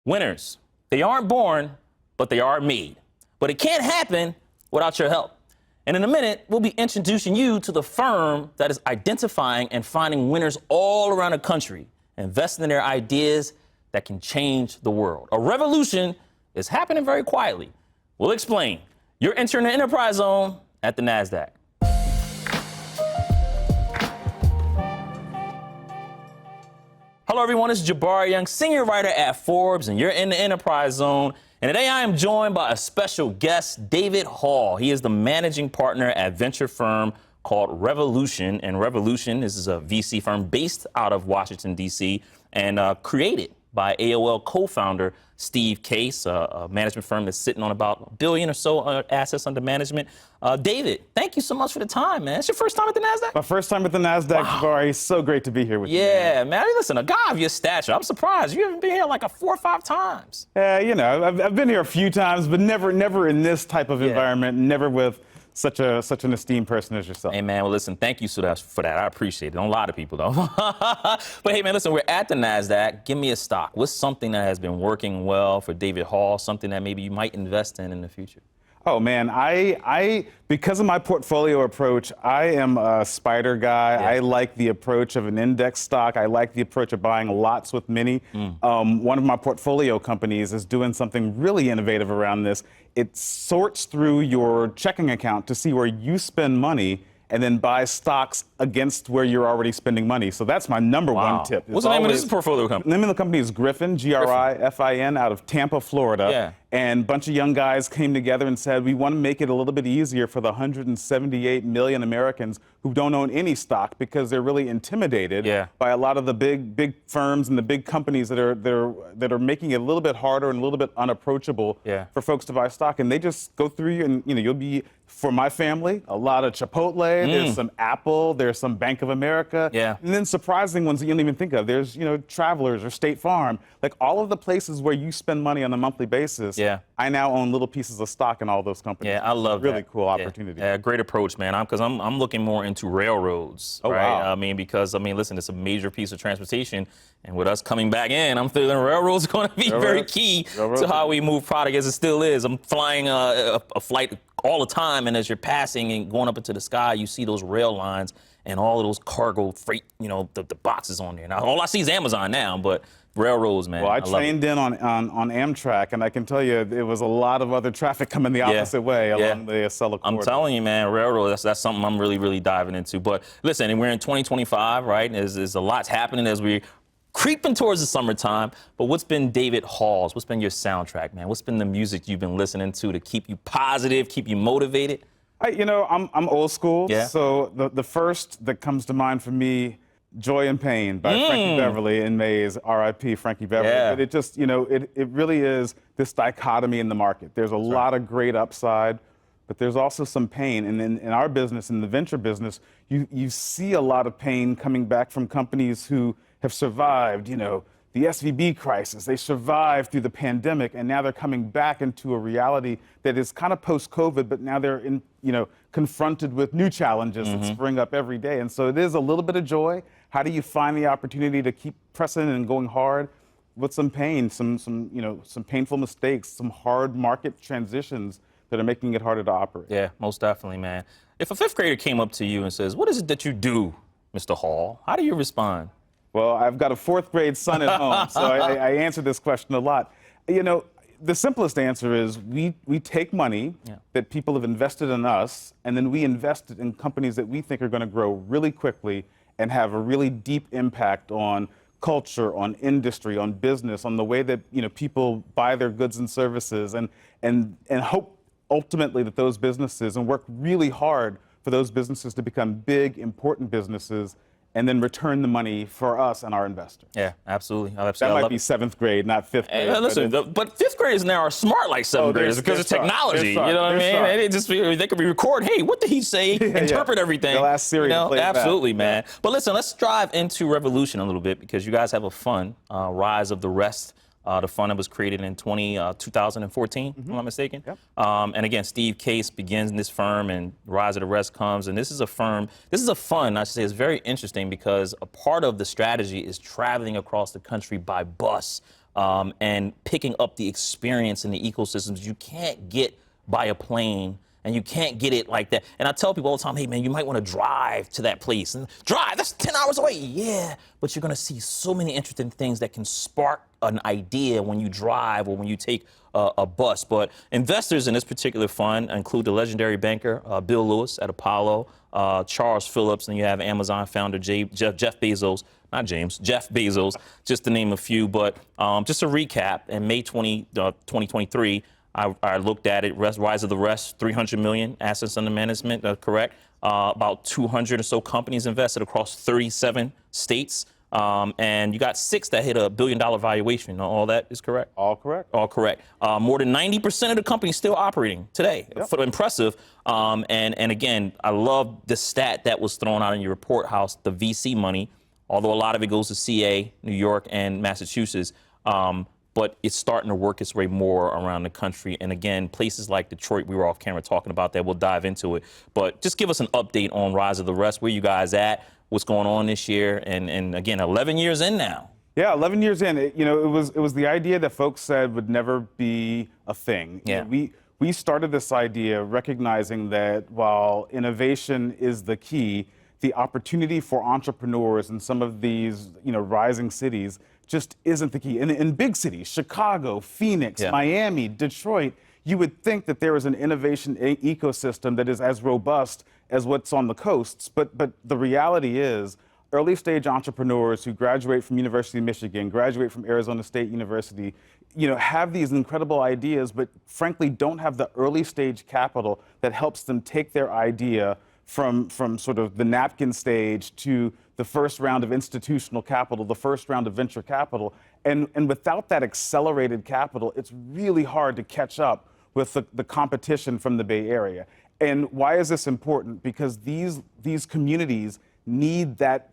Winners, they aren't born, but they are made. But it can't happen without your help. And in a minute, we'll be introducing you to the firm that is identifying and finding winners all around the country, investing in their ideas that can change the world. A revolution is happening very quietly. We'll explain. You're entering the Enterprise Zone at the Nasdaq. Hello, everyone. It's Jabari Young, senior writer at Forbes, and you're in the Enterprise Zone. And today I am joined by a special guest, David Hall. He is the managing partner at venture firm called Revolution. And Revolution is a VC firm based out of Washington, D.C., and created by AOL co-founder Steve Case, a management firm that's sitting on about $1 billion or so assets under management. David, thank you so much for the time, man. It's your first time at the Nasdaq? My first time at the Nasdaq, Jabari. So great to be here with you. Yeah, man. Listen, a guy of your stature, I'm surprised. You haven't been here like 4 or 5 times. Yeah, you know, I've been here a few times, but never in this type of environment, never with such an esteemed person as yourself. Hey, man, well, listen, thank you for that. I appreciate it. Don't lie to people, though. But, hey, man, listen, we're at the Nasdaq. Give me a stock. What's something that has been working well for David Hall, something that maybe you might invest in the future? Oh, man, I because of my portfolio approach, I am a spider guy. Yeah. I like the approach of an index stock. I like the approach of buying lots with many. One of my portfolio companies is doing something really innovative around this. It sorts through your checking account to see where you spend money and then buy stocks against where you're already spending money. So that's my number one tip. What's the name of this portfolio company? The name of the company is Griffin, Grifin, out of Tampa, Florida. Yeah. And a bunch of young guys came together and said, we want to make it a little bit easier for the 178 million Americans who don't own any stock because they're really intimidated by a lot of the big firms and the big companies that are making it a little bit harder and a little bit unapproachable for folks to buy stock. And they just go through you, and you'll be, for my family, a lot of Chipotle, there's some Apple, there's some Bank of America, and then surprising ones that you don't even think of. There's Travelers or State Farm, like all of the places where you spend money on a monthly basis. I now own little pieces of stock in all those companies. Yeah, I love that. Really cool opportunity. Yeah, great approach, man. Because I'm looking more into railroads, right? Wow. Listen, it's a major piece of transportation, and with us coming back in, I'm feeling railroads are going to be very key to how we move product, as it still is. I'm flying a flight all the time, and as you're passing and going up into the sky, you see those rail lines and all of those cargo freight, the boxes on there. Now, all I see is Amazon now, but railroads, man. Well, I trained in on Amtrak, and I can tell you there was a lot of other traffic coming the opposite way along the Acela corridor. I'm telling you, man, railroads, that's something I'm really diving into. But listen, and we're in 2025, right? There's a lot happening as we're creeping towards the summertime. But what's been David Hall's? What's been your soundtrack, man? What's been the music you've been listening to keep you positive, keep you motivated? I'm old school. So the first that comes to mind for me, Joy and Pain by Frankie Beverly in Mays, R.I.P. Frankie Beverly. But it just, it really is this dichotomy in the market. There's a lot of great upside, but there's also some pain. And in our business, in the venture business, you see a lot of pain coming back from companies who have survived, the SVB crisis. They survived through the pandemic, and now they're coming back into a reality that is kind of post-COVID, but now they're confronted with new challenges that spring up every day. And so it is a little bit of joy. How do you find the opportunity to keep pressing and going hard with some pain, some painful mistakes, some hard market transitions that are making it harder to operate? Yeah, most definitely, man. If a 5th grader came up to you and says, "What is it that you do, Mr. Hall?" How do you respond? Well, I've got a 4th grade son at home, so I answer this question a lot. The simplest answer is we take money that people have invested in us, and then we invest it in companies that we think are going to grow really quickly and have a really deep impact on culture, on industry, on business, on the way that people buy their goods and services, and hope ultimately that those businesses, and work really hard for those businesses to become big, important businesses, and then return the money for us and our investors. Yeah, absolutely. That might be 7th grade, not 5th grade. Hey, listen, but 5th graders now are smart like 7th graders because of technology. You know what I mean? They can record, hey, what did he say? Interpret everything. They'll ask Siri to play it back. Absolutely, man. But listen, let's dive into Revolution a little bit because you guys have a fund, Rise of the Rest. The fund that was created in 2014, if I'm not mistaken. And again, Steve Case begins in this firm, and Rise of the Rest comes. And this is a fund, I should say, it's very interesting because a part of the strategy is traveling across the country by bus and picking up the experience in the ecosystems you can't get by a plane. And you can't get it like that. And I tell people all the time, hey, man, you might want to drive to that place. And drive, that's 10 hours away. Yeah, but you're going to see so many interesting things that can spark an idea when you drive or when you take a bus. But investors in this particular fund include the legendary banker, Bill Lewis at Apollo, Charles Phillips, and you have Amazon founder Jeff Bezos. Not James, Jeff Bezos, just to name a few. But just to recap, in May 2023, I looked at it, Rise of the Rest, 300 million assets under management, correct? About 200 or so companies invested across 37 states. And you got 6 that hit $1 billion valuation. All that is correct? All correct. All correct. More than 90% of the companies still operating today. Yep. Impressive. And again, I love the stat that was thrown out in your report, how the VC money, although a lot of it goes to CA, New York, and Massachusetts, but it's starting to work its way more around the country. And again, places like Detroit, we were off camera talking about that. We'll dive into it. But just give us an update on Rise of the Rest, where you guys at, what's going on this year, and again, 11 years in now. Yeah, 11 years in. It was the idea that folks said would never be a thing. Yeah. We started this idea recognizing that while innovation is the key, the opportunity for entrepreneurs in some of these rising cities just isn't the key. In big cities, Chicago, Phoenix, Yeah. Miami, Detroit, you would think that there is an innovation ecosystem that is as robust as what's on the coasts. But the reality is, early stage entrepreneurs who graduate from University of Michigan, graduate from Arizona State University, have these incredible ideas, but frankly don't have the early stage capital that helps them take their idea from sort of the napkin stage to the first round of institutional capital, the first round of venture capital. And without that accelerated capital, it's really hard to catch up with the competition from the Bay Area. And why is this important? Because these communities need that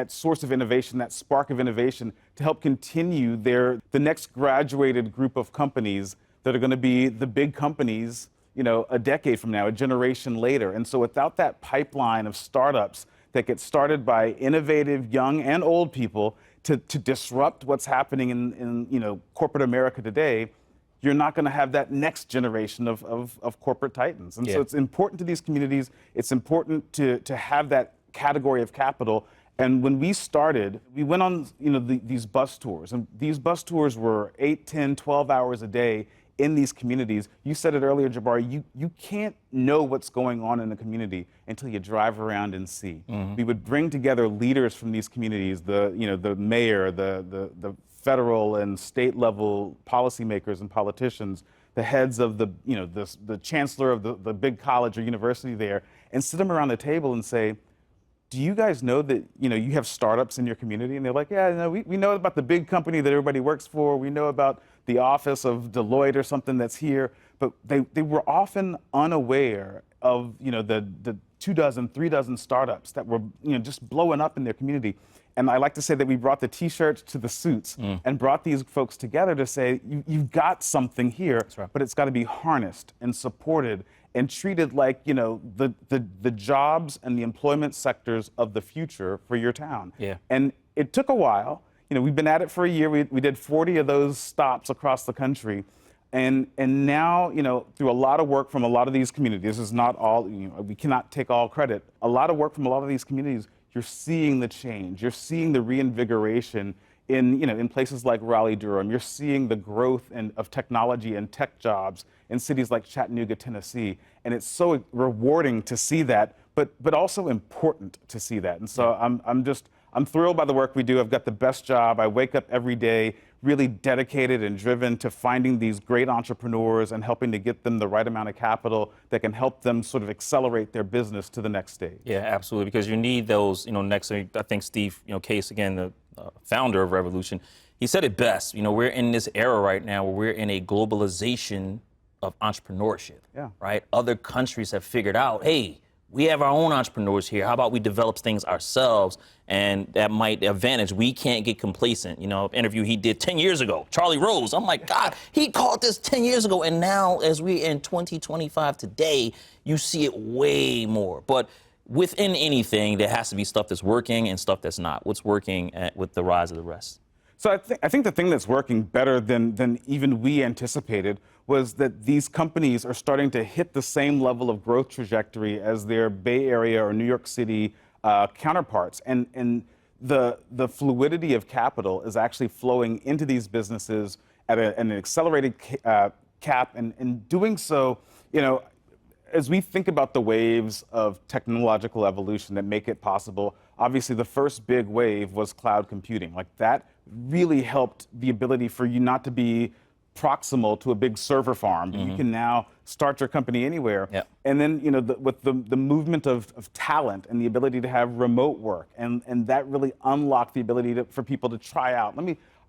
source of innovation, that spark of innovation, to help continue the next graduated group of companies that are going to be the big companies, a decade from now, a generation later. And so without that pipeline of startups that get started by innovative young and old people to disrupt what's happening in corporate America today, you're not going to have that next generation of corporate titans. And so it's important to these communities. It's important to have that category of capital. And when we started, we went on these bus tours. And these bus tours were 8, 10, 12 hours a day in these communities. You said it earlier, Jabari, you can't know what's going on in the community until you drive around and see. Mm-hmm. We would bring together leaders from these communities, the mayor, the federal and state level policymakers and politicians, the heads of the chancellor of the big college or university there, and sit them around the table and say, do you guys know that you have startups in your community? And they're like, yeah, no, we know about the big company that everybody works for. We know about the office of Deloitte or something that's here. But they were often unaware of the 2 dozen, 3 dozen startups that were just blowing up in their community. And I like to say that we brought the T-shirts to the suits and brought these folks together to say, you've got something here, that's right, but it's got to be harnessed and supported and treated like the jobs and the employment sectors of the future for your town. Yeah. And it took a while. We've been at it for a year. We did 40 of those stops across the country. And now, through a lot of work from a lot of these communities, this is not all, we cannot take all credit. A lot of work from a lot of these communities, you're seeing the change. You're seeing the reinvigoration in places like Raleigh-Durham. You're seeing the growth of technology and tech jobs in cities like Chattanooga, Tennessee. And it's so rewarding to see that, but also important to see that. And so I'm thrilled by the work we do. I've got the best job. I wake up every day really dedicated and driven to finding these great entrepreneurs and helping to get them the right amount of capital that can help them sort of accelerate their business to the next stage. Yeah, absolutely, because you need those, next, I think Steve, Case, again, the founder of Revolution, he said it best. We're in this era right now where we're in a globalization of entrepreneurship, right? Other countries have figured out, hey, we have our own entrepreneurs here. How about we develop things ourselves? And that might advantage. We can't get complacent. Interview he did 10 years ago, Charlie Rose. I'm like, God, he called this 10 years ago. And now as we're in 2025 today, you see it way more. But within anything, there has to be stuff that's working and stuff that's not. What's working with the Rise of the Rest? So I think the thing that's working better than even we anticipated was that these companies are starting to hit the same level of growth trajectory as their Bay Area or New York City counterparts. And the fluidity of capital is actually flowing into these businesses at an accelerated cap. And in doing so, as we think about the waves of technological evolution that make it possible, obviously the first big wave was cloud computing. Like that really helped the ability for you not to be proximal to a big server farm, but you can now start your company anywhere. Yep. And then, with the movement of talent and the ability to have remote work, and that really unlocked the ability for people to try out.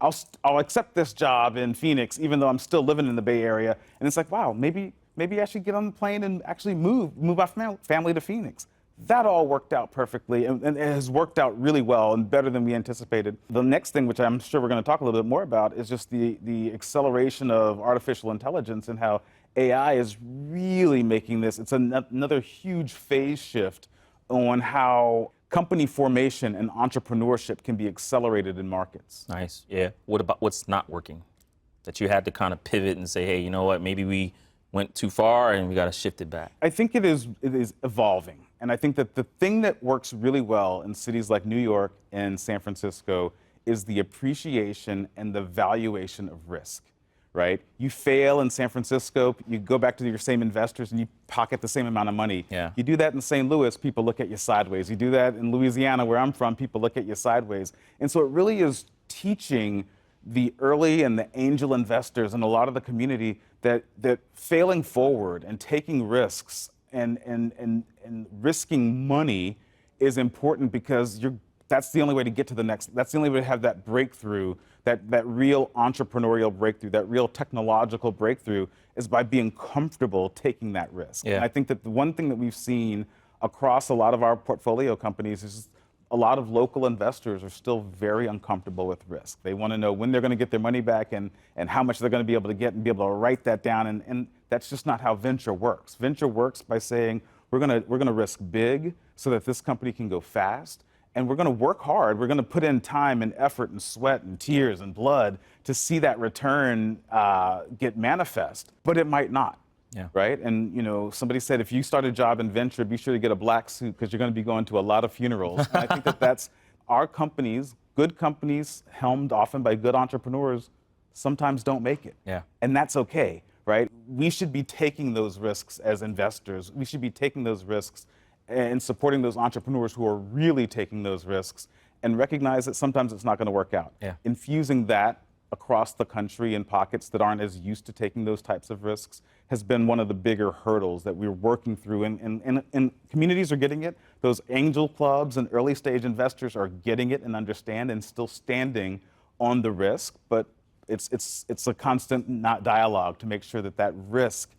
I'll accept this job in Phoenix, even though I'm still living in the Bay Area. And it's like, wow, maybe I should get on the plane and actually move my family to Phoenix. That all worked out perfectly, and it has worked out really well and better than we anticipated. The next thing, which I'm sure we're going to talk a little bit more about, is just the acceleration of artificial intelligence and how AI is really making this. It's another huge phase shift on how company formation and entrepreneurship can be accelerated in markets. Nice. Yeah. What about what's not working? That you had to kind of pivot and say, hey, you know what, maybe we went too far and we got to shift it back. I think it is evolving. And I think that the thing that works really well in cities like New York and San Francisco is the appreciation and the valuation of risk, right? You fail in San Francisco, you go back to your same investors and you pocket the same amount of money. Yeah. You do that in St. Louis, people look at you sideways. You do that in Louisiana, where I'm from, people look at you sideways. And so it really is teaching the early and the angel investors and a lot of the community that failing forward and taking risks and risking money is important, because that's the only way to get to the next. That's the only way to have that breakthrough, that real entrepreneurial breakthrough, that real technological breakthrough, is by being comfortable taking that risk. Yeah. And I think that the one thing that we've seen across a lot of our portfolio companies is a lot of local investors are still very uncomfortable with risk. They want to know when they're going to get their money back and how much they're going to be able to get and be able to write that down. And that's just not how venture works. Venture works by saying we're going to risk big so that this company can go fast. And we're going to work hard. We're going to put in time and effort and sweat and tears and blood to see that return get manifest. But it might not. Yeah. Right? And, somebody said, if you start a job in venture, be sure to get a black suit, because you're going to be going to a lot of funerals. And I think that's our companies, good companies, helmed often by good entrepreneurs, sometimes don't make it. Yeah. And that's okay, right? We should be taking those risks as investors. We should be taking those risks and supporting those entrepreneurs who are really taking those risks, and recognize that sometimes it's not going to work out. Yeah. Infusing that across the country in pockets that aren't as used to taking those types of risks has been one of the bigger hurdles that we're working through. And communities are getting it. Those angel clubs and early stage investors are getting it and understand and still standing on the risk. But it's a constant dialogue to make sure that risk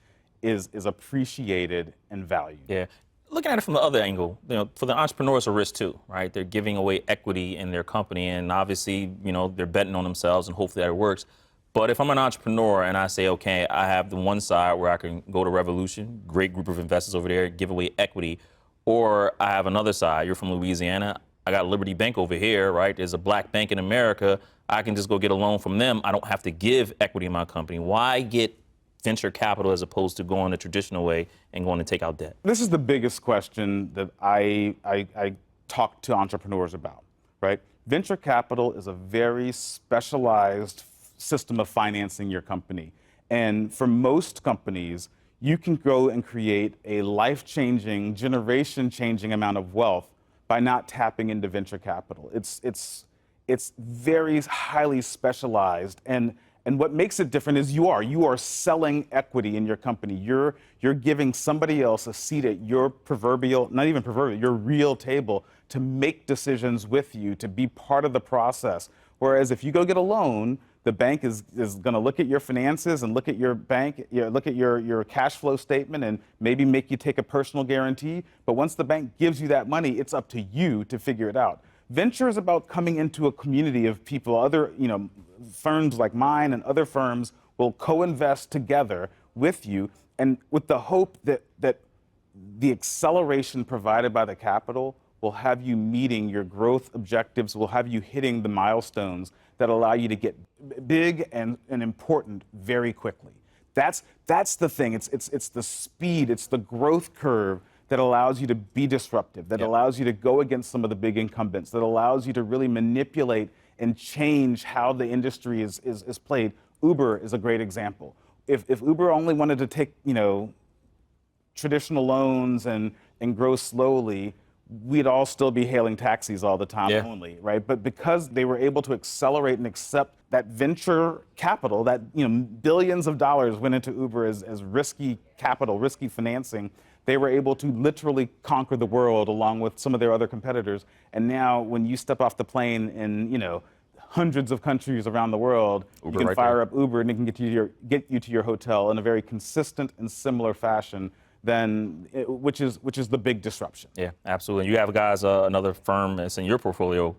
is appreciated and valued. Yeah. Looking at it from the other angle, for the entrepreneurs, a risk too, right? They're giving away equity in their company, and obviously, they're betting on themselves, and hopefully that it works. But if I'm an entrepreneur and I say, okay, I have the one side where I can go to Revolution, great group of investors over there, give away equity, or I have another side. You're from Louisiana. I got Liberty Bank over here, right? There's a black bank in America. I can just go get a loan from them. I don't have to give equity in my company. Why get venture capital as opposed to going the traditional way and going to take out debt? This is the biggest question that I talk to entrepreneurs about, right? Venture capital is a very specialized system of financing your company. And for most companies, you can go and create a life-changing, generation-changing amount of wealth by not tapping into venture capital. It's very highly specialized, and what makes it different is you are selling equity in your company. You're giving somebody else a seat at your proverbial, not even proverbial, your real table to make decisions with you, to be part of the process. Whereas if you go get a loan, the bank is going to look at your finances and look at your bank, look at your cash flow statement and maybe make you take a personal guarantee. But once the bank gives you that money, it's up to you to figure it out. Venture is about coming into a community of people. Other, firms like mine and other firms will co-invest together with you, and with the hope that the acceleration provided by the capital will have you meeting your growth objectives, will have you hitting the milestones that allow you to get big and important very quickly. That's the thing. It's the speed, it's the growth curve that allows you to be disruptive, that allows you to go against some of the big incumbents, that allows you to really manipulate and change how the industry is played. Uber is a great example. If Uber only wanted to take, traditional loans and grow slowly, we'd all still be hailing taxis all the time only, right? But because they were able to accelerate and accept that venture capital, that billions of dollars went into Uber as risky capital, risky financing, they were able to literally conquer the world along with some of their other competitors. And now when you step off the plane in hundreds of countries around the world, Uber you can fire up Uber and it can get you to your hotel in a very consistent and similar fashion. Which is the big disruption. Yeah, absolutely. You have guys, another firm that's in your portfolio,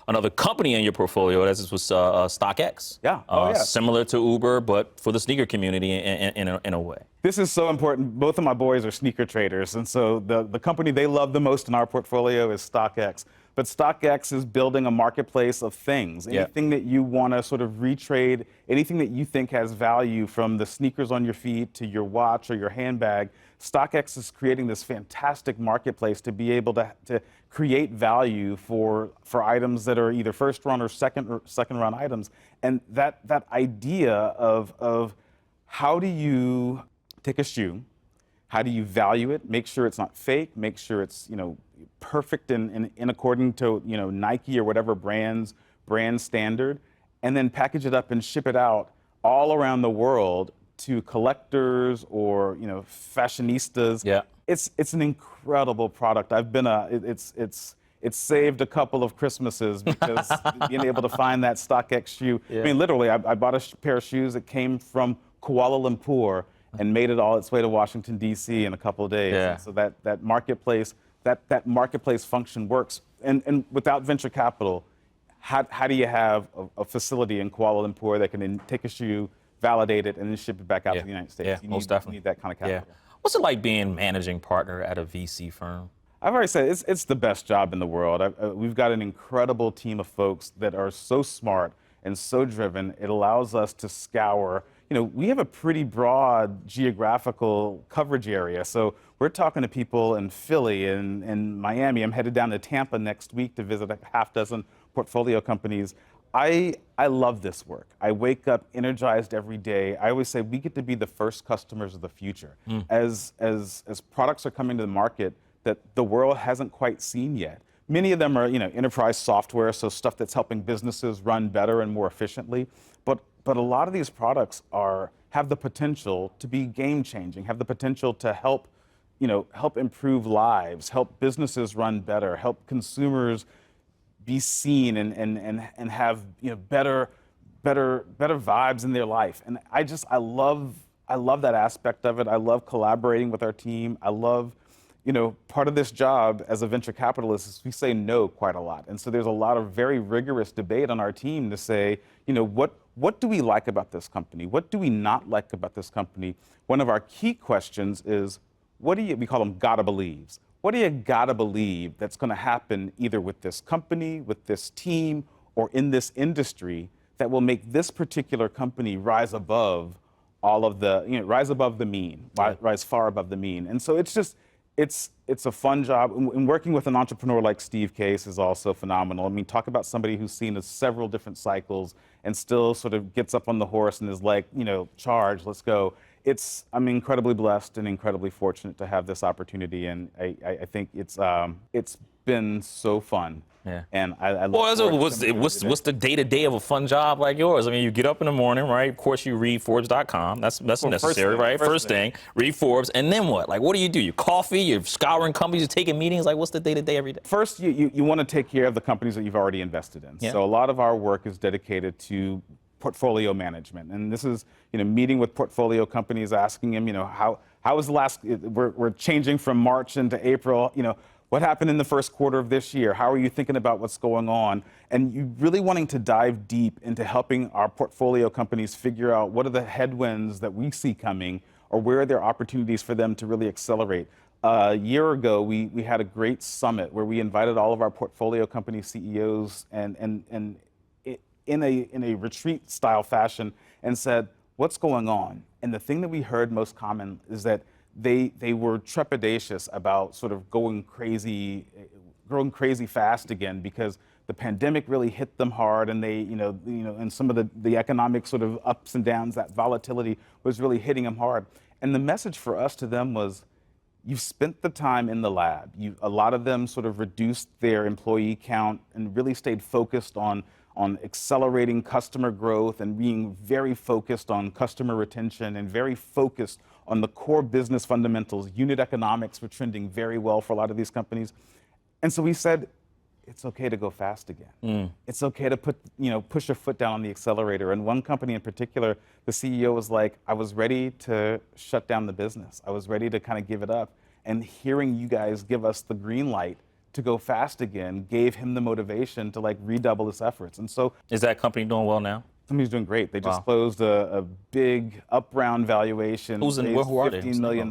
another company in your portfolio. This was StockX. Yeah. Similar to Uber, but for the sneaker community in a way. This is so important. Both of my boys are sneaker traders, and so the company they love the most in our portfolio is StockX. But StockX is building a marketplace of things. Anything that you want to sort of retrade, anything that you think has value, from the sneakers on your feet to your watch or your handbag, StockX is creating this fantastic marketplace to be able to create value for items that are either first run or second run items. And that idea of how do you take a shoe, how do you value it, make sure it's not fake, make sure it's perfect in according to Nike or whatever brand standard, and then package it up and ship it out all around the world to collectors or fashionistas. Yeah, it's an incredible product. It's saved a couple of Christmases because being able to find that StockX shoe. I mean, literally, I bought a pair of shoes that came from Kuala Lumpur and made it all its way to Washington, D.C. in a couple of days. Yeah. And so that marketplace, that marketplace function works. And without venture capital, how do you have a facility in Kuala Lumpur that can then take a shoe, validate it, and then ship it back out to the United States? Yeah, most definitely. You need that kind of capital. Yeah. What's it like being managing partner at a VC firm? I've already said it's the best job in the world. We've got an incredible team of folks that are so smart and so driven. It allows us to scour. We have a pretty broad geographical coverage area. So we're talking to people in Philly and Miami. I'm headed down to Tampa next week to visit a half dozen portfolio companies. I love this work. I wake up energized every day. I always say we get to be the first customers of the future. As products are coming to the market that the world hasn't quite seen yet. Many of them are, enterprise software, so stuff that's helping businesses run better and more efficiently. But a lot of these products have the potential to be game-changing, have the potential to help improve lives, help businesses run better, help consumers be seen and have better vibes in their life. And I love that aspect of it. I love collaborating with our team. I love part of this job as a venture capitalist is we say no quite a lot. And so there's a lot of very rigorous debate on our team to say, what do we like about this company? What do we not like about this company? One of our key questions is, we call them gotta believes. What do you gotta believe that's gonna happen either with this company, with this team, or in this industry that will make this particular company rise above all of the, rise above the mean, rise far above the mean. And so it's a fun job. And working with an entrepreneur like Steve Case is also phenomenal. I mean, talk about somebody who's seen several different cycles and still sort of gets up on the horse and is like, charge, let's go. I'm incredibly blessed and incredibly fortunate to have this opportunity, and I think it's been so fun. Yeah. And I love what's the day-to-day of a fun job like yours? I mean, you get up in the morning, right? Of course, you read Forbes.com. That's necessary, right? First thing, read Forbes, and then what? Like, what do? Your coffee, you're scouring companies, you're taking meetings. Like, what's the day-to-day every day? First, you want to take care of the companies that you've already invested in. Yeah. So a lot of our work is dedicated to portfolio management, and this is meeting with portfolio companies, asking them, how was the last? We're changing from March into April. What happened in the first quarter of this year? How are you thinking about what's going on? And you really wanting to dive deep into helping our portfolio companies figure out what are the headwinds that we see coming, or where are there opportunities for them to really accelerate. A year ago, we had a great summit where we invited all of our portfolio company CEOs and in a retreat style fashion and said, what's going on? And the thing that we heard most common is that they were trepidatious about sort of growing crazy fast again because the pandemic really hit them hard, and they, and some of the economic sort of ups and downs, that volatility was really hitting them hard. And the message for us to them was, you've spent the time in the lab. A lot of them sort of reduced their employee count and really stayed focused on accelerating customer growth and being very focused on customer retention and very focused on the core business fundamentals. Unit economics were trending very well for a lot of these companies. And so we said, it's okay to go fast again. It's okay to push your foot down on the accelerator. And one company in particular, the CEO was like, I was ready to shut down the business. I was ready to kind of give it up. And hearing you guys give us the green light to go fast again gave him the motivation to like redouble his efforts. And so, is that company doing well now? Company's doing great. They just closed a big up round valuation. Who are they? $15 million.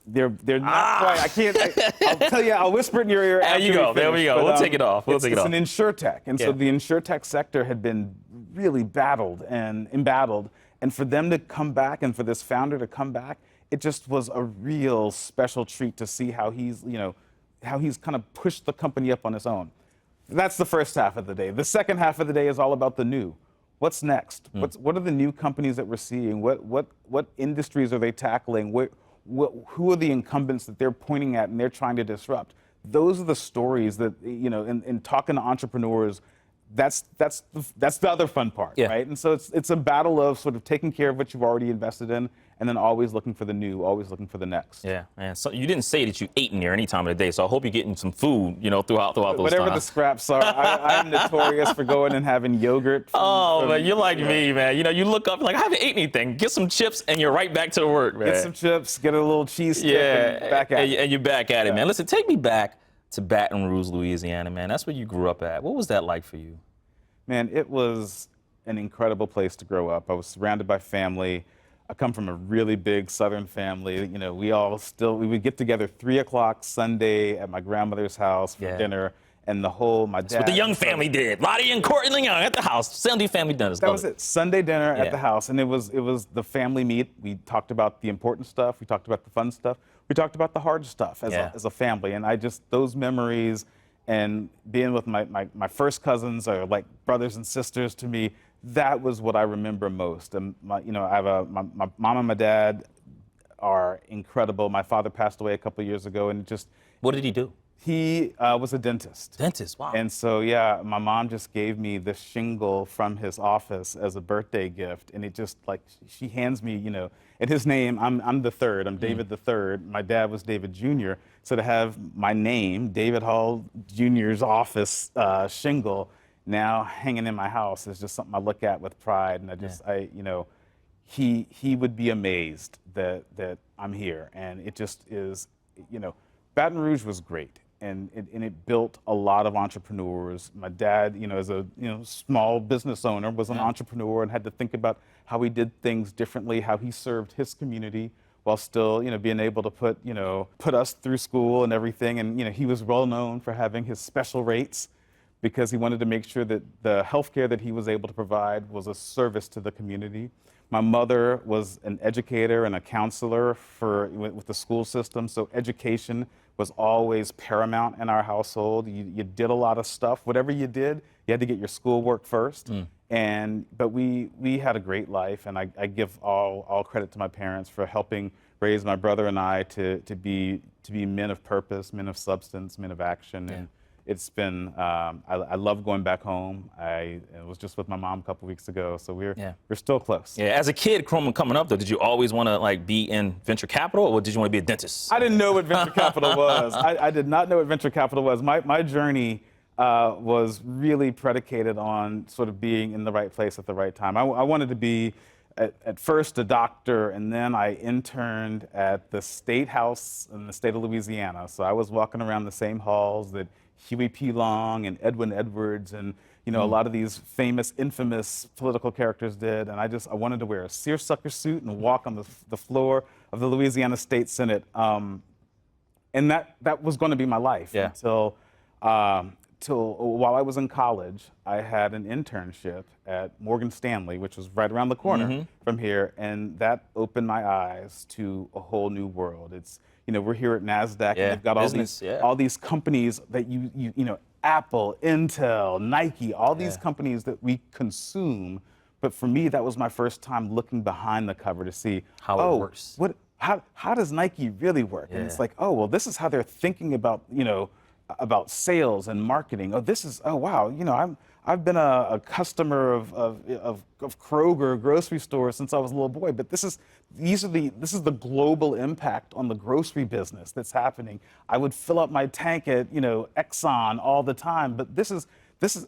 They're not quite. I can't. I'll tell you. I'll whisper it in your ear. There you go. There we go. We'll take it off. It's an insurtech, and so the insurtech sector had been really battled and embattled, and for them to come back, and for this founder to come back, it just was a real special treat to see how he's kind of pushed the company up on his own. That's the first half of the day. The second half of the day is all about the new. What's next? What are the new companies that we're seeing? What industries are they tackling? Who are the incumbents that they're pointing at and they're trying to disrupt? Those are the stories that, in talking to entrepreneurs, that's the other fun part, right? And so it's a battle of sort of taking care of what you've already invested in, and then always looking for the new, always looking for the next. Yeah, man. So you didn't say that you ate in there any time of the day, so I hope you're getting some food, throughout those Whatever times. the scraps are. I'm notorious for going and having yogurt. Man, you're like me, man. You look up like, I haven't eaten anything. Get some chips, and you're right back to the work, man. Get some chips, get a little cheese stick, and back at it. And you're back at it, man. Listen, take me back to Baton Rouge, Louisiana, man. That's where you grew up at. What was that like for you? Man, it was an incredible place to grow up. I was surrounded by family. I come from a really big Southern family. We would get together 3 o'clock Sunday at my grandmother's house for dinner, and my dad. That's what the Young family did. Lottie and Courtney Young at the house. Sunday family dinners. That was it. Sunday dinner at the house, and it was the family meet. We talked about the important stuff. We talked about the fun stuff. We talked about the hard stuff as a family, and those memories. And being with my first cousins are like brothers and sisters to me. That was what I remember most. And my mom and my dad are incredible. My father passed away a couple years ago, and What did he do? He was a dentist. Dentist, wow. And so, my mom just gave me this shingle from his office as a birthday gift. And it just she hands me, and his name, I'm the third, I'm David the third. My dad was David Jr. So to have my name, David Hall Jr.'s office shingle, now hanging in my house is just something I look at with pride. And he would be amazed that I'm here. And it just is, Baton Rouge was great. And it built a lot of entrepreneurs. My dad, as a small business owner, was an entrepreneur and had to think about how he did things differently, how he served his community while still, being able to put us through school and everything. And he was well known for having his special rates because he wanted to make sure that the healthcare that he was able to provide was a service to the community. My mother was an educator and a counselor with the school system, so education was always paramount in our household. You did a lot of stuff. Whatever you did, you had to get your schoolwork first. But we had a great life, and I give all credit to my parents for helping raise my brother and I to be men of purpose, men of substance, men of action. And it's been, I love going back home. I was just with my mom a couple weeks ago, so we're still close. Yeah, as a kid coming up though, did you always want to be in venture capital, or did you want to be a dentist? I didn't know what venture capital was. I did not know what venture capital was. My journey was really predicated on sort of being in the right place at the right time. I wanted to be at first a doctor, and then I interned at the State House in the state of Louisiana. So I was walking around the same halls that Huey P. Long and Edwin Edwards and a lot of these famous, infamous political characters did. And I wanted to wear a seersucker suit and walk on the floor of the Louisiana State Senate. And that was going to be my life until while I was in college, I had an internship at Morgan Stanley, which was right around the corner from here, and that opened my eyes to a whole new world. It's, we're here at Nasdaq, and they've got all these companies that you know, Apple, Intel, Nike, all these companies that we consume. But for me, that was my first time looking behind the cover to see how it works. How does Nike really work? And it's like, oh, well, this is how they're thinking about, about sales and marketing. Oh, wow, I've been a customer of Kroger grocery stores since I was a little boy, but this is the global impact on the grocery business that's happening. I would fill up my tank at, Exxon all the time, but this is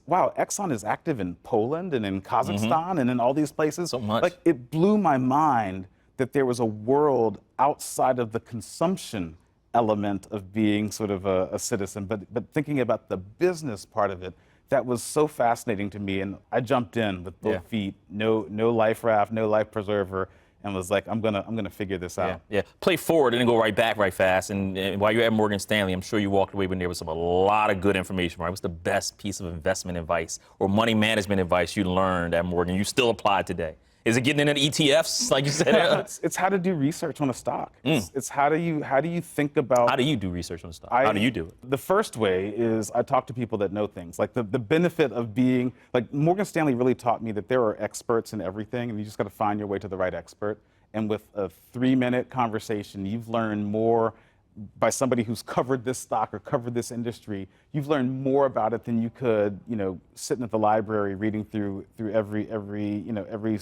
wow, Exxon is active in Poland and in Kazakhstan and in all these places. So much. Like, it blew my mind that there was a world outside of the consumption element of being sort of a citizen, but thinking about the business part of it, that was so fascinating to me. And I jumped in with both feet, no life raft, no life preserver, and was like, I'm gonna figure this out. Yeah. Play forward and then go right back right fast. And while you're at Morgan Stanley, I'm sure you walked away when there was a lot of good information, right? What's the best piece of investment advice or money management advice you learned at Morgan you still apply today? Is it getting into ETFs, like you said? It's how to do research on a stock. It's how do you think about... How do you do research on a stock? How do you do it? The first way is I talk to people that know things. Like the benefit of being... Like, Morgan Stanley really taught me that there are experts in everything, and you just got to find your way to the right expert. And with a 3-minute conversation, you've learned more by somebody who's covered this stock or covered this industry. You've learned more about it than you could, sitting at the library reading through every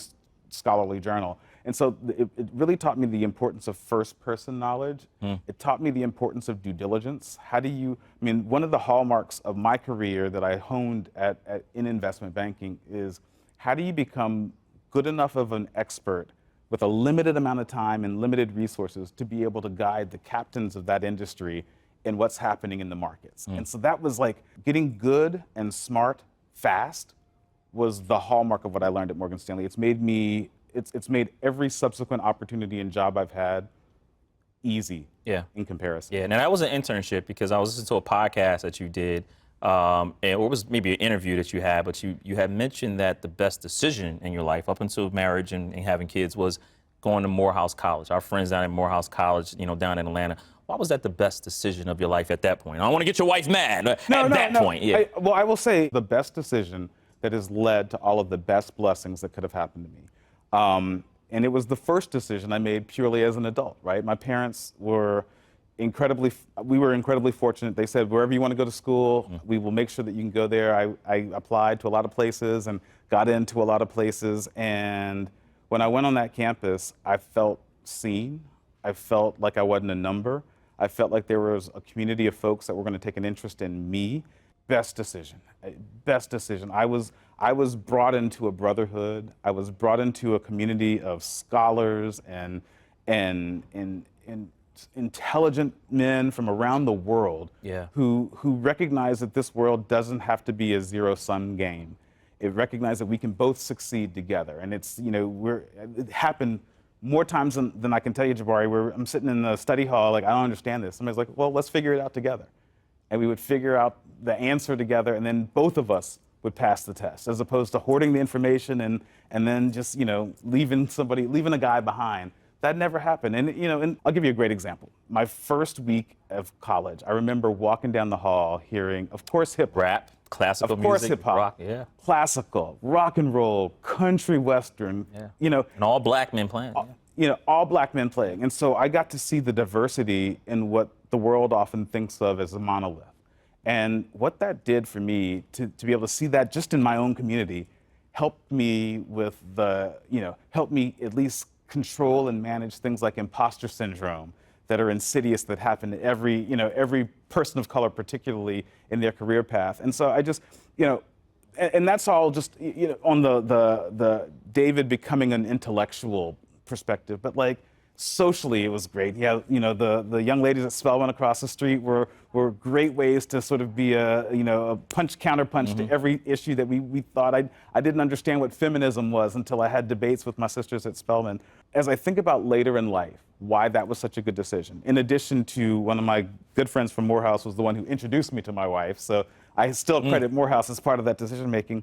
scholarly journal. And so it really taught me the importance of first-person knowledge. It taught me the importance of due diligence. One of the hallmarks of my career that I honed in investment banking is, how do you become good enough of an expert with a limited amount of time and limited resources to be able to guide the captains of that industry in what's happening in the markets. And so that was like getting good and smart fast was the hallmark of what I learned at Morgan Stanley. It's made every subsequent opportunity and job I've had easy in comparison. Yeah, and that was an internship because I was listening to a podcast that you did, or it was maybe an interview that you had, but you had mentioned that the best decision in your life up until marriage and having kids was going to Morehouse College. Our friends down at Morehouse College, down in Atlanta. Why was that the best decision of your life at that point? I don't want to get your wife mad at that point. Yeah. I will say the best decision that has led to all of the best blessings that could have happened to me. And it was the first decision I made purely as an adult, right? My parents were incredibly fortunate. They said, wherever you want to go to school, we will make sure that you can go there. I applied to a lot of places and got into a lot of places. And when I went on that campus, I felt seen. I felt like I wasn't a number. I felt like there was a community of folks that were going to take an interest in me. Best decision. Best decision. I was brought into a brotherhood. I was brought into a community of scholars and intelligent men from around the world who recognize that this world doesn't have to be a zero-sum game. It recognized that we can both succeed together. And it's, it happened more times than I can tell you, Jabari, where I'm sitting in the study hall, like, I don't understand this. Somebody's like, well, let's figure it out together. And we would figure out the answer together, and then both of us would pass the test, as opposed to hoarding the information and then just, leaving a guy behind. That never happened. And I'll give you a great example. My first week of college, I remember walking down the hall hearing, of course, hip hop. Rap, classical music, of course, hip hop, rock, classical, rock and roll, country western, and all black men playing. All black men playing. And so I got to see the diversity in what the world often thinks of as a monolith. And what that did for me, to be able to see that just in my own community, helped me helped me at least control and manage things like imposter syndrome that are insidious, that happen to every person of color, particularly in their career path. And so I just, and that's all just, on the David becoming an intellectual perspective, but like, Socially, it was great. Yeah, the young ladies at Spelman across the street were great ways to sort of be a punch counterpunch to every issue that we thought. I didn't understand what feminism was until I had debates with my sisters at Spelman. As I think about later in life, why that was such a good decision. In addition to one of my good friends from Morehouse was the one who introduced me to my wife, so I still credit Morehouse as part of that decision making.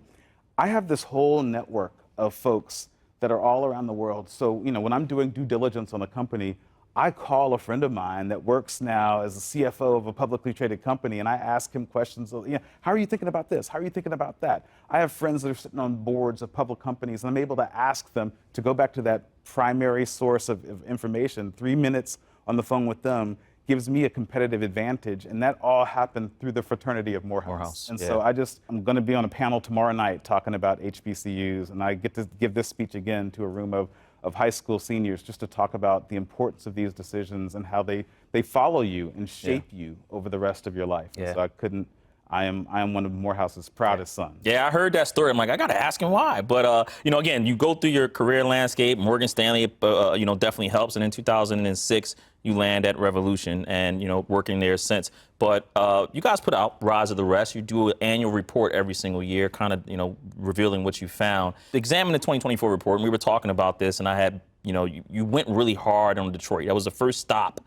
I have this whole network of folks that are all around the world. So, when I'm doing due diligence on a company, I call a friend of mine that works now as a CFO of a publicly traded company, and I ask him questions of, how are you thinking about this? How are you thinking about that? I have friends that are sitting on boards of public companies, and I'm able to ask them to go back to that primary source of information. 3 minutes on the phone with them gives me a competitive advantage, and that all happened through the fraternity of Morehouse. And so I'm going to be on a panel tomorrow night talking about HBCUs, and I get to give this speech again to a room of high school seniors just to talk about the importance of these decisions and how they follow you and shape you over the rest of your life. And so I am one of Morehouse's proudest sons. Yeah, I heard that story. I'm like, I got to ask him why. But, again, you go through your career landscape. Morgan Stanley, definitely helps. And in 2006, you land at Revolution and, working there since. But you guys put out Rise of the Rest. You do an annual report every single year, kind of, revealing what you found. Examine the 2024 report, and we were talking about this, and I had, you went really hard on Detroit. That was the first stop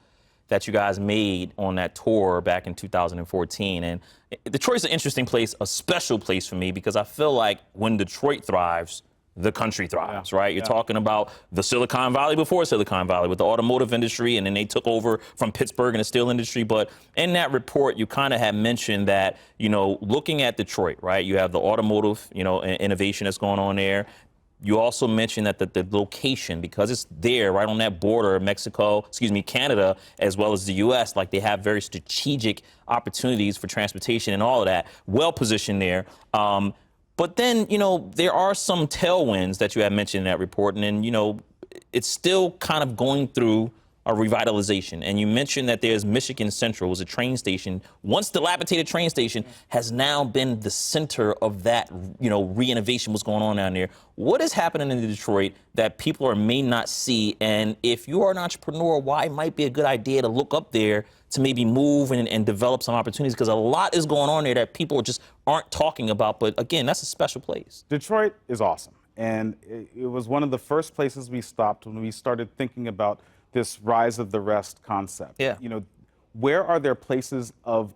that you guys made on that tour back in 2014. And Detroit's an interesting place, a special place for me, because I feel like when Detroit thrives, the country thrives, right? You're talking about the Silicon Valley before Silicon Valley with the automotive industry, and then they took over from Pittsburgh and the steel industry. But in that report, you kind of had mentioned that, looking at Detroit, right, you have the automotive, innovation that's going on there. You also mentioned that the location, because it's there right on that border of Canada, as well as the U.S., like they have very strategic opportunities for transportation and all of that, well positioned there. But then, there are some tailwinds that you had mentioned in that report, and then, it's still kind of going through a revitalization. And you mentioned that there's Michigan Central, was a train station. Once dilapidated train station has now been the center of that, re-innovation, what's going on down there. What is happening in Detroit that people may not see? And if you are an entrepreneur, why it might be a good idea to look up there to maybe move and develop some opportunities? Because a lot is going on there that people just aren't talking about. But again, that's a special place. Detroit is awesome. And it was one of the first places we stopped when we started thinking about this rise of the rest concept. Yeah. Where are there places of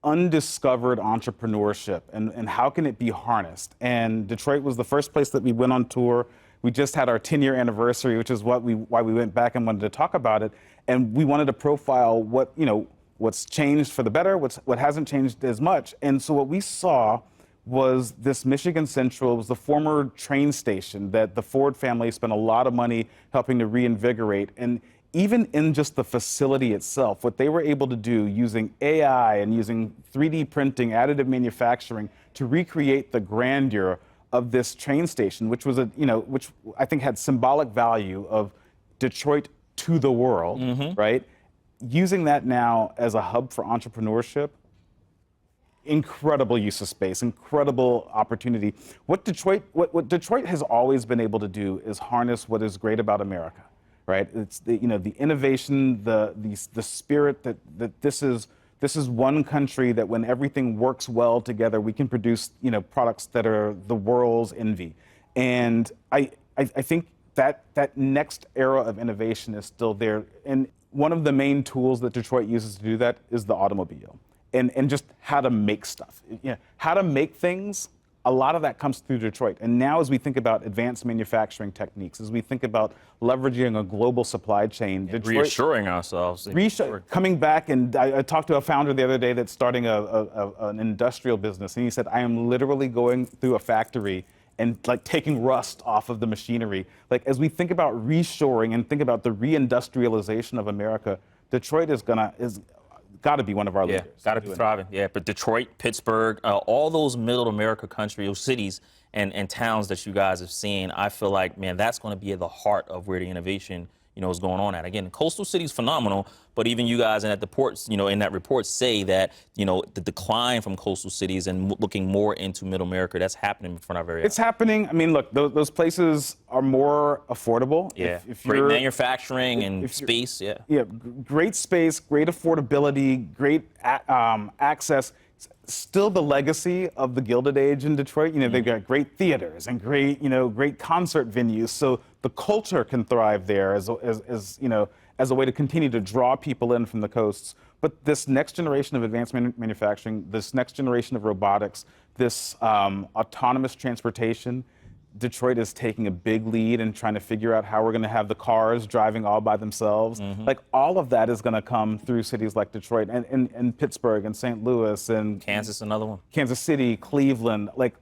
undiscovered entrepreneurship, and how can it be harnessed? And Detroit was the first place that we went on tour. We just had our 10-year anniversary, which is why we went back and wanted to talk about it. And we wanted to profile what's changed for the better, what hasn't changed as much. And so what we saw was this Michigan Central. It was the former train station that the Ford family spent a lot of money helping to reinvigorate. And even in just the facility itself, what they were able to do using AI and using 3D printing, additive manufacturing to recreate the grandeur of this train station, which was which I think had symbolic value of Detroit to the world, right? Using that now as a hub for entrepreneurship, incredible use of space, incredible opportunity. What Detroit has always been able to do is harness what is great about America, right? It's the innovation, the spirit that this is one country that when everything works well together, we can produce products that are the world's envy. And I think that next era of innovation is still there. And one of the main tools that Detroit uses to do that is the automobile. And just how to make stuff. How to make things, a lot of that comes through Detroit. And now as we think about advanced manufacturing techniques, as we think about leveraging a global supply chain, Detroit, reassuring ourselves. Coming back, and I talked to a founder the other day that's starting an industrial business, and he said, I am literally going through a factory and taking rust off of the machinery. As we think about reshoring and think about the reindustrialization of America, Detroit is got to be one of our leaders. Got to be thriving. Yeah, but Detroit, Pittsburgh, all those middle America country, those cities and towns that you guys have seen, I feel like, man, that's going to be at the heart of where the innovation, is going on at. Again, coastal cities phenomenal, but even you guys at the ports, in that report say that, the decline from coastal cities and looking more into middle America, that's happening in front of our area. It's happening. I mean, look, those places are more affordable. Yeah, great manufacturing and space, yeah. Yeah, great space, great affordability, great access. Still the legacy of the Gilded Age in Detroit. They've got great theaters and great concert venues. So the culture can thrive there as a way to continue to draw people in from the coasts. But this next generation of advanced manufacturing, this next generation of robotics, this autonomous transportation, Detroit is taking a big lead in trying to figure out how we're going to have the cars driving all by themselves. Like all of that is going to come through cities like Detroit and Pittsburgh and St. Louis and Kansas, another one. Kansas City, Cleveland, like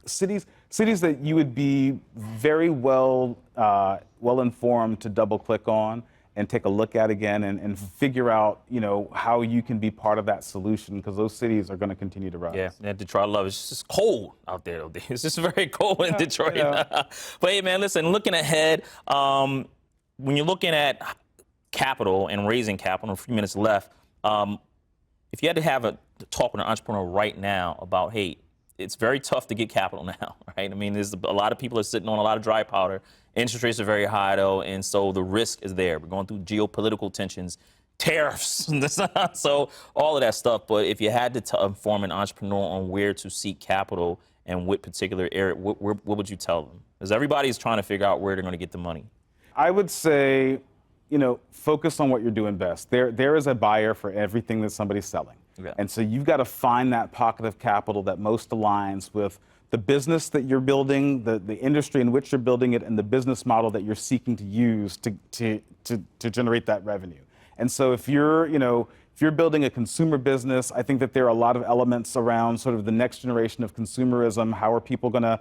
cities that you would be very well informed to double click on and take a look at again and figure out, how you can be part of that solution, because those cities are going to continue to rise. Yeah, Detroit, I love it. It's just cold out there. It's just very cold in Detroit. But hey, man, listen, looking ahead, when you're looking at capital and raising capital, a few minutes left, if you had to have a talk with an entrepreneur right now about, hey, it's very tough to get capital now, right? I mean, there's a lot of people are sitting on a lot of dry powder. Interest rates are very high, though, and so the risk is there. We're going through geopolitical tensions, tariffs, so all of that stuff. But if you had to inform an entrepreneur on where to seek capital and what particular area, what would you tell them? Because everybody's trying to figure out where they're going to get the money. I would say, focus on what you're doing best. There is a buyer for everything that somebody's selling. Yeah. And so you've got to find that pocket of capital that most aligns with the business that you're building, the industry in which you're building it, and the business model that you're seeking to use to generate that revenue. And so if you're building a consumer business, I think that there are a lot of elements around sort of the next generation of consumerism. How are people going to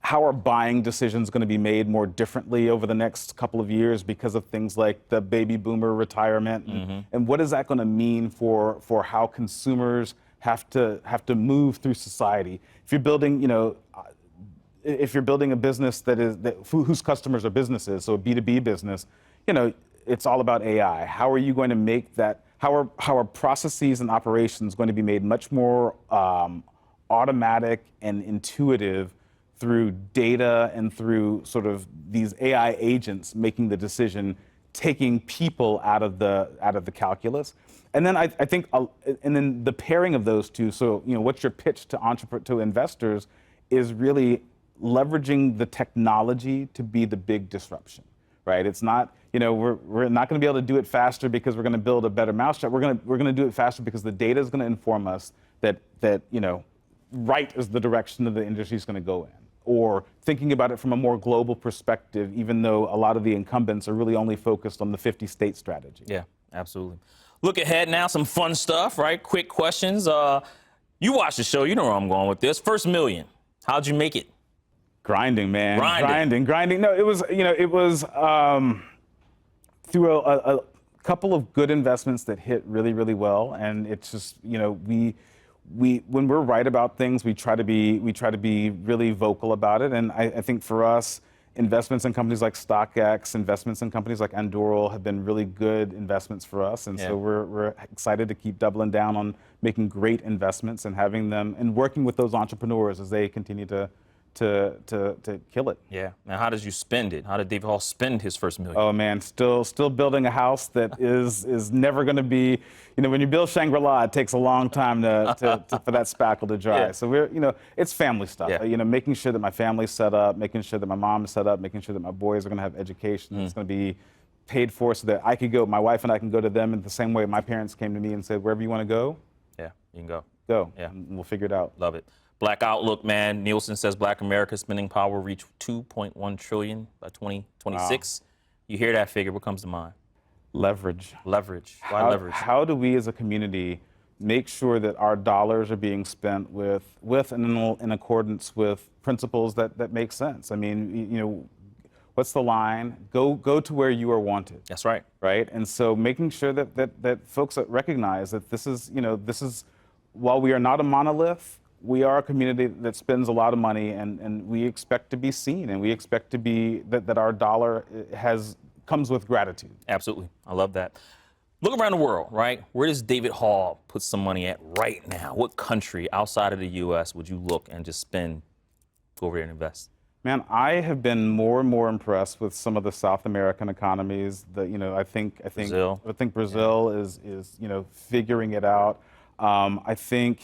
how are buying decisions going to be made more differently over the next couple of years because of things like the baby boomer retirement? And what is that going to mean for how consumers have to move through society? If you're building, a business whose customers are businesses, so a B2B business, it's all about AI. How are you going to make that? How are processes and operations going to be made much more automatic and intuitive through data and through sort of these AI agents making the decision, taking people out of the calculus? And then I think, and then the pairing of those two. So what's your pitch to investors is really leveraging the technology to be the big disruption, right? It's not, we're not going to be able to do it faster because we're going to build a better mousetrap. We're going to do it faster because the data is going to inform us that right is the direction that the industry is going to go in. Or thinking about it from a more global perspective, even though a lot of the incumbents are really only focused on the 50-state strategy. Yeah, absolutely. Look ahead now, some fun stuff, right? Quick questions. You watch the show, you know where I'm going with this. First million, how'd you make it? Grinding, man. Grinding. No, it was through a couple of good investments that hit really, really well. And it's just, when we're right about things, we try to be really vocal about it. And I think for us, investments in companies like StockX, investments in companies like Anduril have been really good investments for us. And so we're excited to keep doubling down on making great investments and having them and working with those entrepreneurs as they continue to kill it. Yeah. Now, how did you spend it? How did David Hall spend his first million? Oh man, still building a house that is never going to be. When you build Shangri-La, it takes a long time for that spackle to dry. Yeah. So we're, it's family stuff. Yeah. Making sure that my family's set up, making sure that my mom is set up, making sure that my boys are going to have education. It's going to be paid for so that I could go. My wife and I can go to them in the same way my parents came to me and said, wherever you want to go. Yeah, you can go. Go. Yeah. And we'll figure it out. Love it. Black outlook, man. Nielsen says Black America's spending power reach 2.1 trillion by 2026. Wow. You hear that figure, what comes to mind? Leverage. Leverage. Why leverage? How do we as a community make sure that our dollars are being spent with and in accordance with principles that make sense? I mean, what's the line? Go to where you are wanted. That's right. Right? And so making sure that folks recognize that this is, while we are not a monolith, we are a community that spends a lot of money, and we expect to be seen, and we expect to be that our dollar comes with gratitude. Absolutely. I love that. Look around the world, right? Where does David Hall put some money at right now? What country outside of the U.S. would you look and just go over there and invest? Man, I have been more and more impressed with some of the South American economies. I think Brazil is figuring it out. I think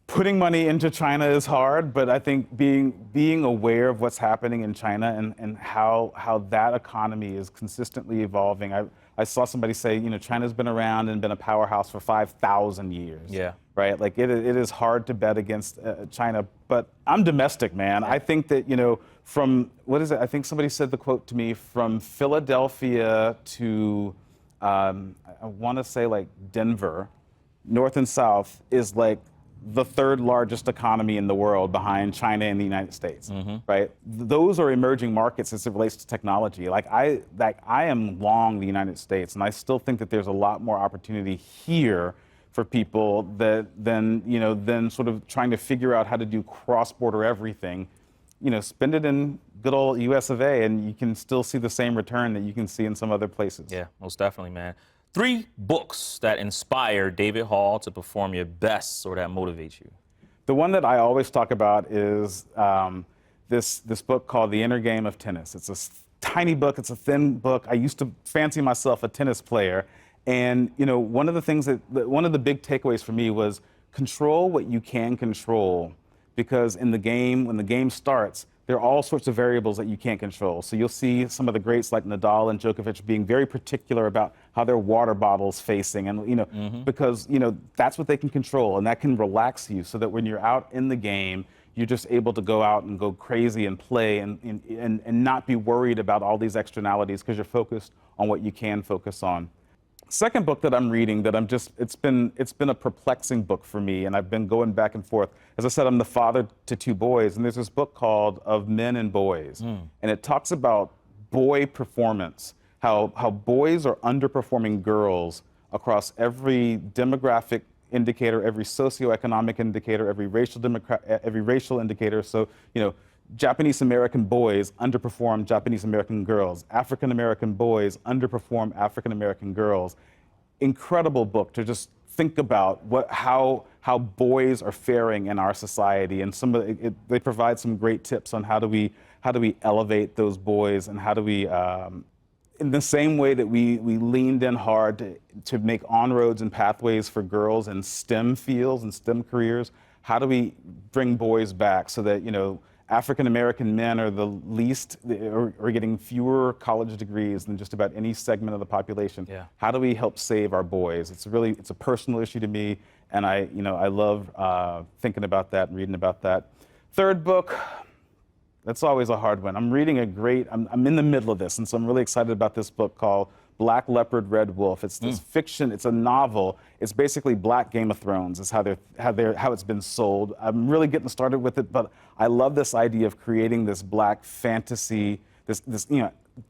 putting money into China is hard, but I think being aware of what's happening in China and how that economy is consistently evolving. I saw somebody say, China's been around and been a powerhouse for 5,000 years. Yeah. Right? Like it is hard to bet against China, but I'm domestic, man. I think that, from, what is it? I think somebody said the quote to me, from Philadelphia to, I want to say like Denver, north and south, is like the third largest economy in the world behind China and the United States, right? Those are emerging markets as it relates to technology. I am long the United States, and I still think that there's a lot more opportunity here for people than sort of trying to figure out how to do cross-border everything. Spend it in good old US of A, and you can still see the same return that you can see in some other places. Yeah, most definitely, man. 3 books that inspire David Hall to perform your best or that motivate you. The one that I always talk about is this book called The Inner Game of Tennis. It's a tiny book. It's a thin book. I used to fancy myself a tennis player. And one of the big takeaways for me was control what you can control, because in the game, when the game starts, there are all sorts of variables that you can't control. So you'll see some of the greats like Nadal and Djokovic being very particular about how their water bottle's facing, and because that's what they can control, and that can relax you, so that when you're out in the game, you're just able to go out and go crazy and play and not be worried about all these externalities, because you're focused on what you can focus on. Second book that I'm reading that it's been a perplexing book for me, and I've been going back and forth. As I said, I'm the father to 2 boys, and there's this book called Of Men and Boys, and it talks about boy performance, how boys are underperforming girls across every demographic indicator, every socioeconomic indicator, every racial indicator. So, Japanese American boys underperform Japanese American girls. African American boys underperform African American girls. Incredible book to just think about how boys are faring in our society, and they provide some great tips on how do we elevate those boys, and how do we in the same way that we leaned in hard to make on-roads and pathways for girls in STEM fields and STEM careers, how do we bring boys back so that African-American men are are getting fewer college degrees than just about any segment of the population. Yeah. How do we help save our boys? It's a personal issue to me, and I love thinking about that and reading about that. Third book, that's always a hard one. I'm reading I'm in the middle of this, and so I'm really excited about this book called Black Leopard, Red Wolf. It's this fiction. It's a novel. It's basically Black Game of Thrones. Is how it's been sold. I'm really getting started with it, but I love this idea of creating this Black fantasy, this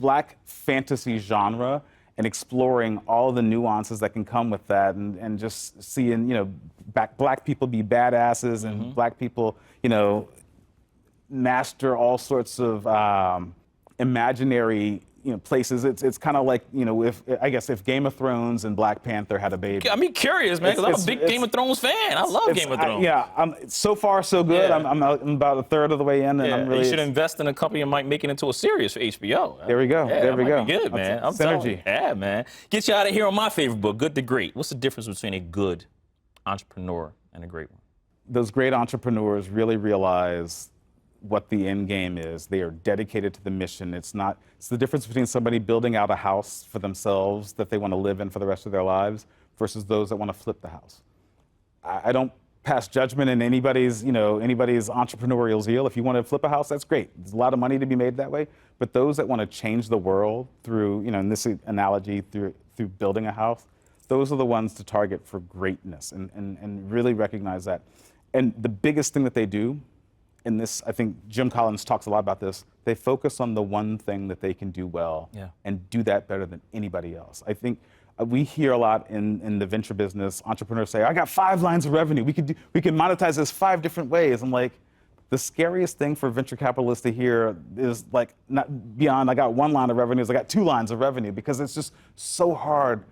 Black fantasy genre, and exploring all the nuances that can come with that, and just seeing Black people be badasses, and Black people master all sorts of imaginary places. It's kind of like, if Game of Thrones and Black Panther had a baby. I'm curious, man, because I'm a big Game of Thrones fan. I love Game of Thrones. So far so good. Yeah. I'm about a third of the way in, and I'm really. You should invest in a company that might make it into a series for HBO. There we go. Yeah, there we go. Be good, man. I'm synergy. Yeah, man. Get you out of here on my favorite book, Good to Great. What's the difference between a good entrepreneur and a great one? Those great entrepreneurs really realize what the end game is. They are dedicated to the mission. It's the difference between somebody building out a house for themselves that they want to live in for the rest of their lives versus those that want to flip the house. I don't pass judgment in anybody's entrepreneurial zeal. If you want to flip a house, that's great. There's a lot of money to be made that way. But those that want to change the world through, in this analogy, through building a house, those are the ones to target for greatness, and really recognize that. And the biggest thing that they do, in this, I think Jim Collins talks a lot about this, they focus on the one thing that they can do well, and do that better than anybody else. I think we hear a lot in the venture business, entrepreneurs say, I got 5 lines of revenue. We can monetize this 5 different ways. I'm like, the scariest thing for venture capitalists to hear is like, not beyond I got 1 line of revenue, is I got 2 lines of revenue, because it's just so hard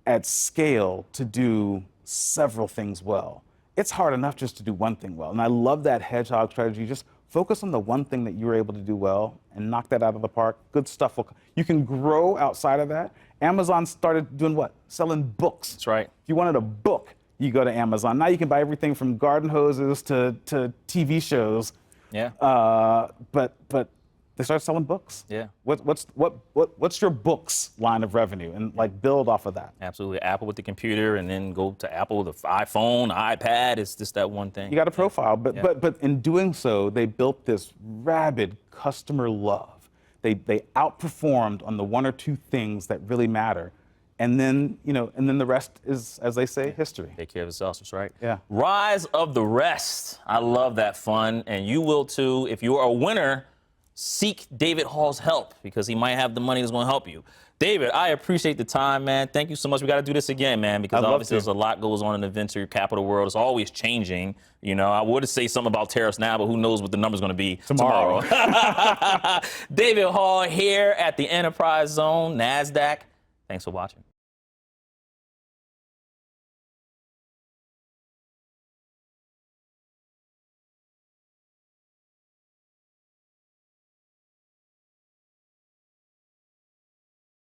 at scale to do several things well. It's hard enough just to do one thing well. And I love that hedgehog strategy. Just focus on the one thing that you're able to do well and knock that out of the park. Good stuff will come. You can grow outside of that. Amazon started doing what? Selling books. That's right. If you wanted a book, you go to Amazon. Now you can buy everything from garden hoses to TV shows. Yeah. But they started selling books. Yeah. What's your books line of revenue, and like build off of that. Absolutely. Apple with the computer, and then go to Apple with the iPhone, iPad. It's just that one thing. You got a profile, but in doing so, they built this rabid customer love. They outperformed on the 1 or 2 things that really matter. And then, the rest is, as they say, history. Take care of itself, that's right. Yeah. Rise of the rest. I love that fun, and you will too. If you are a winner, seek David Hall's help, because he might have the money that's going to help you. David, I appreciate the time, man. Thank you so much. We got to do this again, man, because obviously there's a lot goes on in the venture capital world. It's always changing. I would say something about tariffs now, but who knows what the number's going to be tomorrow. David Hall here at the Enterprise Zone, Nasdaq. Thanks for watching.